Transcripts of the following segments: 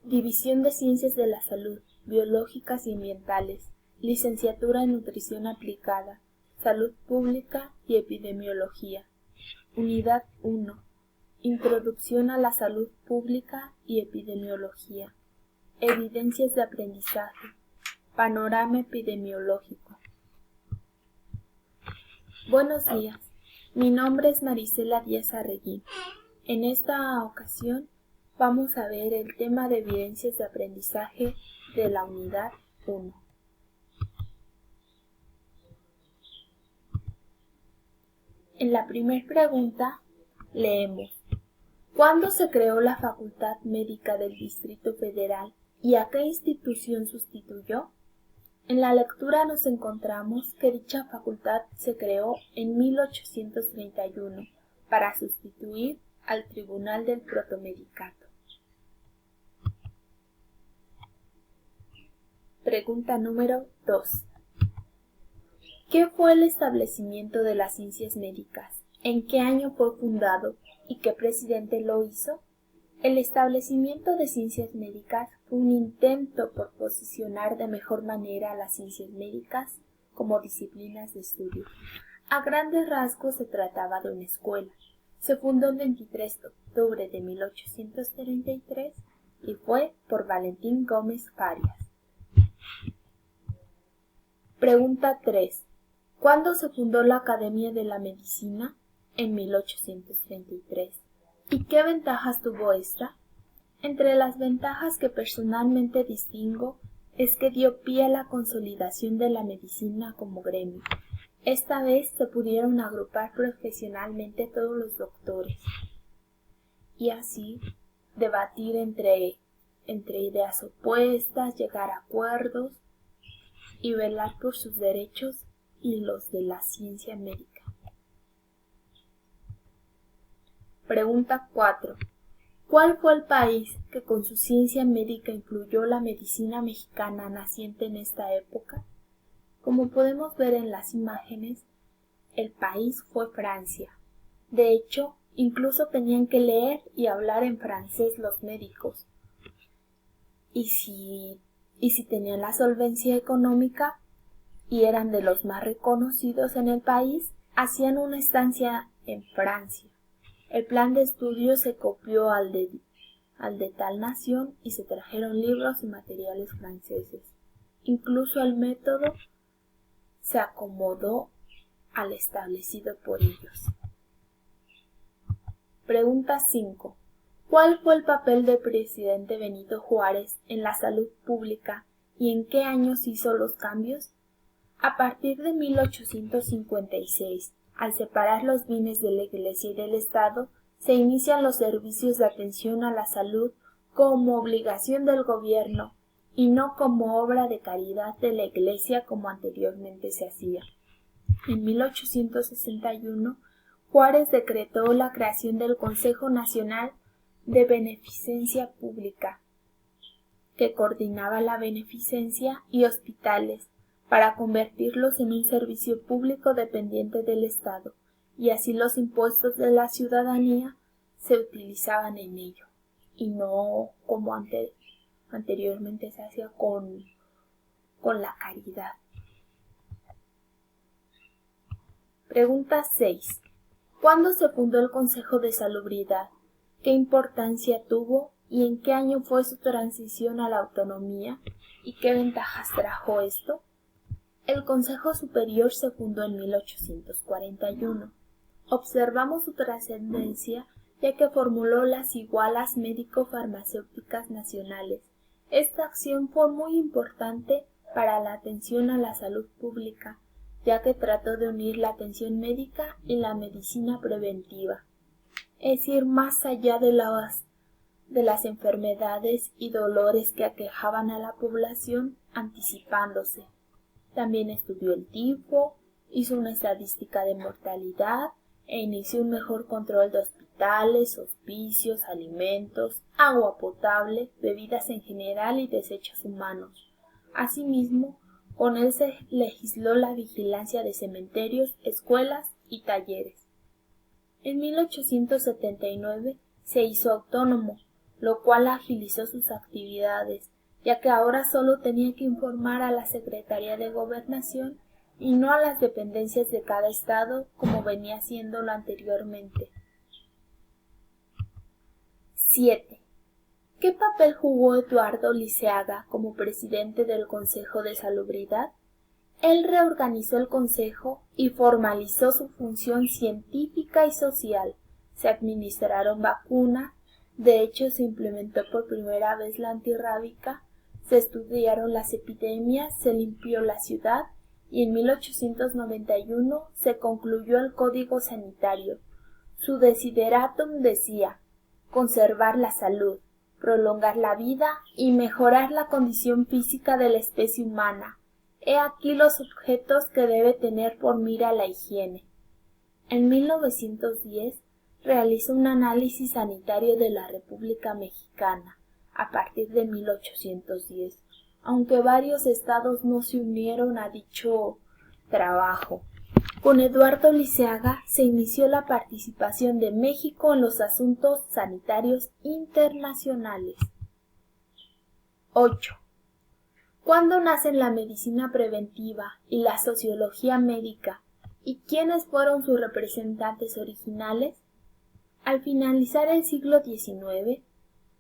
División de Ciencias de la Salud, Biológicas y Ambientales, Licenciatura en Nutrición Aplicada, Salud Pública y Epidemiología. Unidad 1. Introducción a la Salud Pública y Epidemiología. Evidencias de aprendizaje. Panorama epidemiológico. Buenos días, mi nombre es Marisela Díaz Arreguín. En esta ocasión vamos a ver el tema de evidencias de aprendizaje de la unidad 1. En la primera pregunta leemos: ¿cuándo se creó la Facultad Médica del Distrito Federal y a qué institución sustituyó? En la lectura nos encontramos que dicha facultad se creó en 1831 para sustituir al Tribunal del Protomedicato. Pregunta número 2. ¿Qué fue el establecimiento de las ciencias médicas? ¿En qué año fue fundado y qué presidente lo hizo? El establecimiento de ciencias médicas fue un intento por posicionar de mejor manera a las ciencias médicas como disciplinas de estudio. A grandes rasgos se trataba de una escuela. Se fundó el 23 de octubre de 1833 y fue por Valentín Gómez Farias. Pregunta 3. ¿Cuándo se fundó la Academia de la Medicina? En 1833. ¿Y qué ventajas tuvo esta? Entre las ventajas que personalmente distingo es que dio pie a la consolidación de la medicina como gremio. Esta vez se pudieron agrupar profesionalmente todos los doctores y así debatir entre ideas opuestas, llegar a acuerdos y velar por sus derechos y los de la ciencia médica. Pregunta 4. ¿Cuál fue el país que con su ciencia médica influyó la medicina mexicana naciente en esta época? Como podemos ver en las imágenes, el país fue Francia. De hecho, incluso tenían que leer y hablar en francés los médicos. Y si tenían la solvencia económica y eran de los más reconocidos en el país, hacían una estancia en Francia. El plan de estudio se copió al de tal nación y se trajeron libros y materiales franceses. Incluso el método se acomodó al establecido por ellos. Pregunta 5. ¿Cuál fue el papel del presidente Benito Juárez en la salud pública y en qué años hizo los cambios? A partir de 1856, al separar los bienes de la Iglesia y del Estado, se inician los servicios de atención a la salud como obligación del gobierno y no como obra de caridad de la Iglesia como anteriormente se hacía. En 1861, Juárez decretó la creación del Consejo Nacional de Beneficencia Pública, que coordinaba la beneficencia y hospitales para convertirlos en un servicio público dependiente del Estado, y así los impuestos de la ciudadanía se utilizaban en ello, y no como anteriormente se hacía con la caridad. Pregunta 6. ¿Cuándo se fundó el Consejo de Salubridad? ¿Qué importancia tuvo y en qué año fue su transición a la autonomía? ¿Y qué ventajas trajo esto? El Consejo Superior se fundó en 1841. Observamos su trascendencia ya que formuló las igualas médico-farmacéuticas nacionales. Esta acción fue muy importante para la atención a la salud pública, ya que trató de unir la atención médica y la medicina preventiva, es ir más allá de las enfermedades y dolores que aquejaban a la población, anticipándose. También estudió el tifo, hizo una estadística de mortalidad e inició un mejor control de hospitales, hospicios, alimentos, agua potable, bebidas en general y desechos humanos. Asimismo, con él se legisló la vigilancia de cementerios, escuelas y talleres. En 1879 se hizo autónomo, lo cual agilizó sus actividades, ya que ahora solo tenía que informar a la Secretaría de Gobernación y no a las dependencias de cada estado como venía haciéndolo anteriormente. 7. ¿Qué papel jugó Eduardo Liceaga como presidente del Consejo de Salubridad? Él reorganizó el Consejo y formalizó su función científica y social. Se administraron vacunas, de hecho se implementó por primera vez la antirrábica, se estudiaron las epidemias, se limpió la ciudad y en 1891 se concluyó el Código Sanitario. Su desideratum decía: conservar la salud, prolongar la vida y mejorar la condición física de la especie humana. He aquí los objetos que debe tener por mira la higiene. En 1910 realizó un análisis sanitario de la República Mexicana a partir de 1810, aunque varios estados no se unieron a dicho trabajo. Con Eduardo Liceaga se inició la participación de México en los asuntos sanitarios internacionales. 8. ¿Cuándo nacen la medicina preventiva y la sociología médica y quiénes fueron sus representantes originales? Al finalizar el siglo XIX,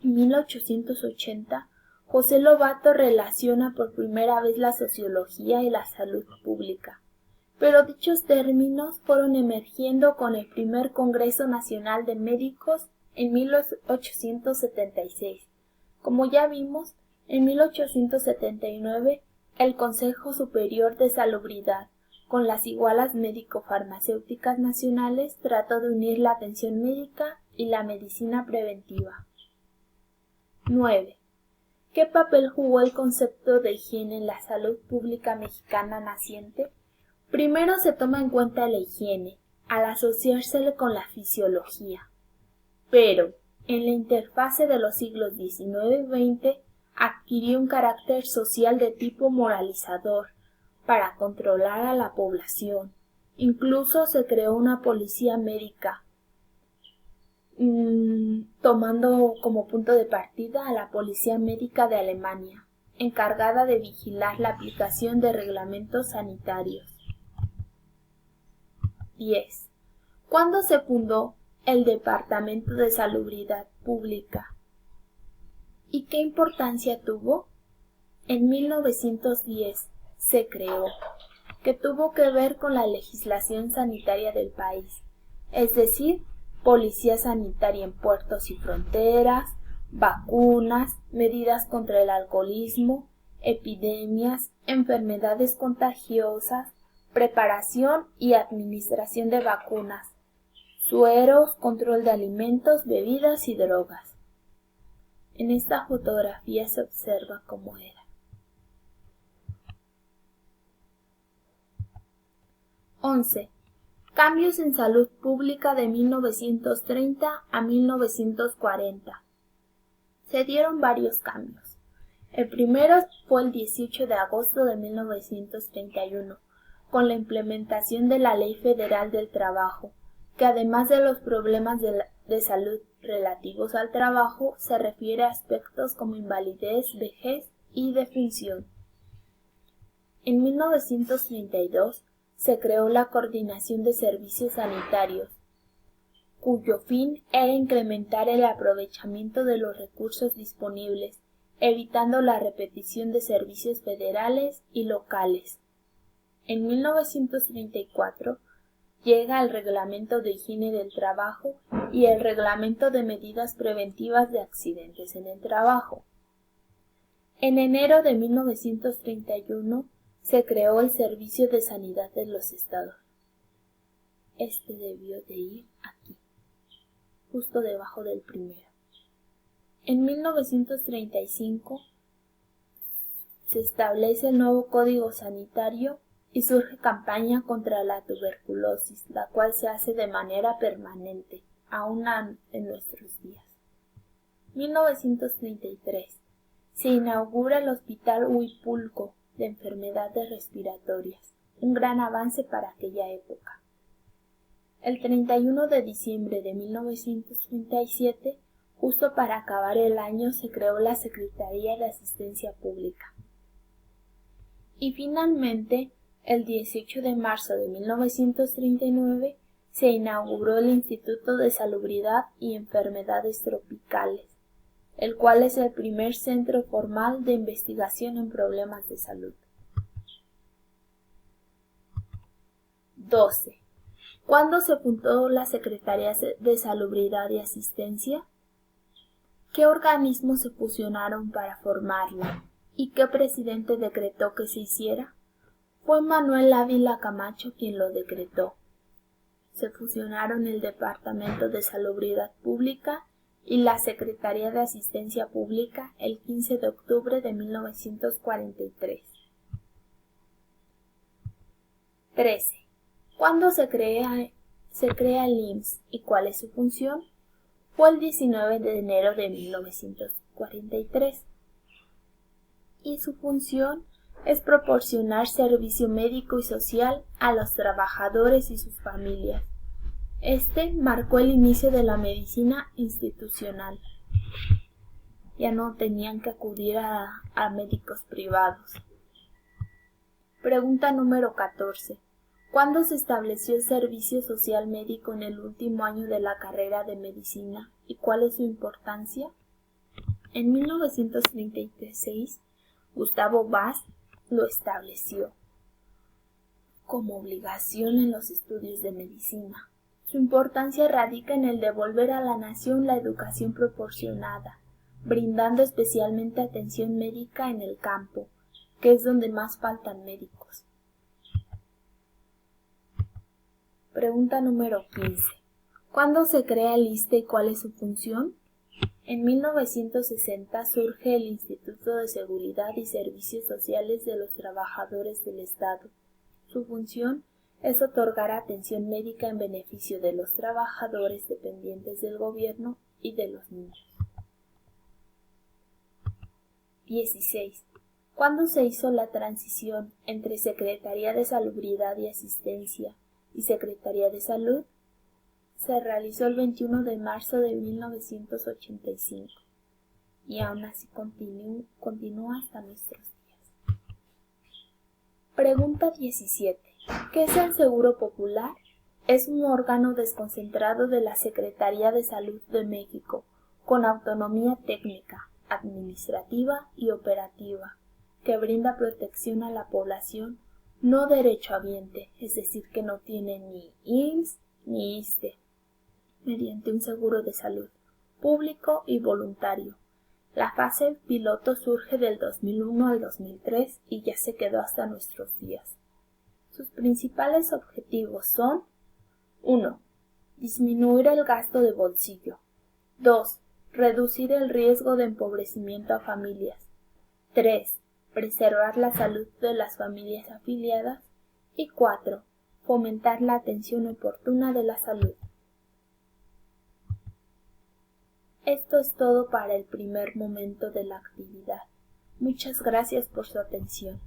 en 1880, José Lobato relaciona por primera vez la sociología y la salud pública, pero dichos términos fueron emergiendo con el primer Congreso Nacional de Médicos en 1876. Como ya vimos, en 1879, el Consejo Superior de Salubridad, con las igualas médico-farmacéuticas nacionales, trató de unir la atención médica y la medicina preventiva. 9. ¿Qué papel jugó el concepto de higiene en la salud pública mexicana naciente? Primero se toma en cuenta la higiene, al asociársele con la fisiología. Pero, en la interfase de los siglos XIX y XX, adquirió un carácter social de tipo moralizador para controlar a la población. Incluso se creó una policía médica, tomando como punto de partida a la Policía Médica de Alemania, encargada de vigilar la aplicación de reglamentos sanitarios. 10. ¿Cuándo se fundó el Departamento de Salubridad Pública? ¿Y qué importancia tuvo? En 1910 se creó, que tuvo que ver con la legislación sanitaria del país, es decir, policía sanitaria en puertos y fronteras, vacunas, medidas contra el alcoholismo, epidemias, enfermedades contagiosas, preparación y administración de vacunas, sueros, control de alimentos, bebidas y drogas. En esta fotografía se observa cómo era. 11. Cambios en salud pública de 1930 a 1940. Se dieron varios cambios. El primero fue el 18 de agosto de 1931, con la implementación de la Ley Federal del Trabajo, que además de los problemas de salud relativos al trabajo, se refiere a aspectos como invalidez, vejez y defunción. En 1932 se creó la Coordinación de Servicios Sanitarios, cuyo fin era incrementar el aprovechamiento de los recursos disponibles, evitando la repetición de servicios federales y locales. En 1934 llega el Reglamento de Higiene del Trabajo y el Reglamento de Medidas Preventivas de Accidentes en el Trabajo. En enero de 1931 se creó el Servicio de Sanidad de los Estados. Este debió de ir aquí, justo debajo del primero. En 1935 se establece el nuevo Código Sanitario y surge campaña contra la tuberculosis, la cual se hace de manera permanente, aún en nuestros días. 1933. Se inaugura el Hospital Huipulco de enfermedades respiratorias, un gran avance para aquella época. El 31 de diciembre de 1937 Justo para acabar el año se creó la Secretaría de Asistencia Pública. Y finalmente, el 18 de marzo de 1939, se inauguró el Instituto de Salubridad y Enfermedades Tropicales, el cual es el primer centro formal de investigación en problemas de salud. 12. ¿Cuándo se fundó la Secretaría de Salubridad y Asistencia? ¿Qué organismos se fusionaron para formarla? ¿Y qué presidente decretó que se hiciera? Fue Manuel Ávila Camacho quien lo decretó. Se fusionaron el Departamento de Salubridad Pública y la Secretaría de Asistencia Pública el 15 de octubre de 1943. 13. ¿Cuándo se crea el IMSS y cuál es su función? Fue el 19 de enero de 1943. Y su función es proporcionar servicio médico y social a los trabajadores y sus familias. Este marcó el inicio de la medicina institucional. Ya no tenían que acudir a médicos privados. Pregunta número 14. ¿Cuándo se estableció el servicio social médico en el último año de la carrera de medicina y cuál es su importancia? En 1936, Gustavo Vaz lo estableció como obligación en los estudios de medicina. Su importancia radica en el devolver a la nación la educación proporcionada, brindando especialmente atención médica en el campo, que es donde más faltan médicos. Pregunta número 15. ¿Cuándo se crea el ISSSTE y cuál es su función? En 1960 surge el Instituto de Seguridad y Servicios Sociales de los Trabajadores del Estado. Su función es otorgar atención médica en beneficio de los trabajadores dependientes del gobierno y de los niños. 16. ¿Cuándo se hizo la transición entre Secretaría de Salubridad y Asistencia y Secretaría de Salud? Se realizó el 21 de marzo de 1985 y aún así continúa hasta nuestros días. Pregunta 17. ¿Qué es el Seguro Popular? Es un órgano desconcentrado de la Secretaría de Salud de México, con autonomía técnica, administrativa y operativa, que brinda protección a la población no derechohabiente, es decir, que no tiene ni IMSS ni ISSSTE, mediante un seguro de salud, público y voluntario. La fase piloto surge del 2001 al 2003 y ya se quedó hasta nuestros días. Sus principales objetivos son: 1. Disminuir el gasto de bolsillo. 2. Reducir el riesgo de empobrecimiento a familias. 3. Preservar la salud de las familias afiliadas. Y 4. Fomentar la atención oportuna de la salud. Esto es todo para el primer momento de la actividad. Muchas gracias por su atención.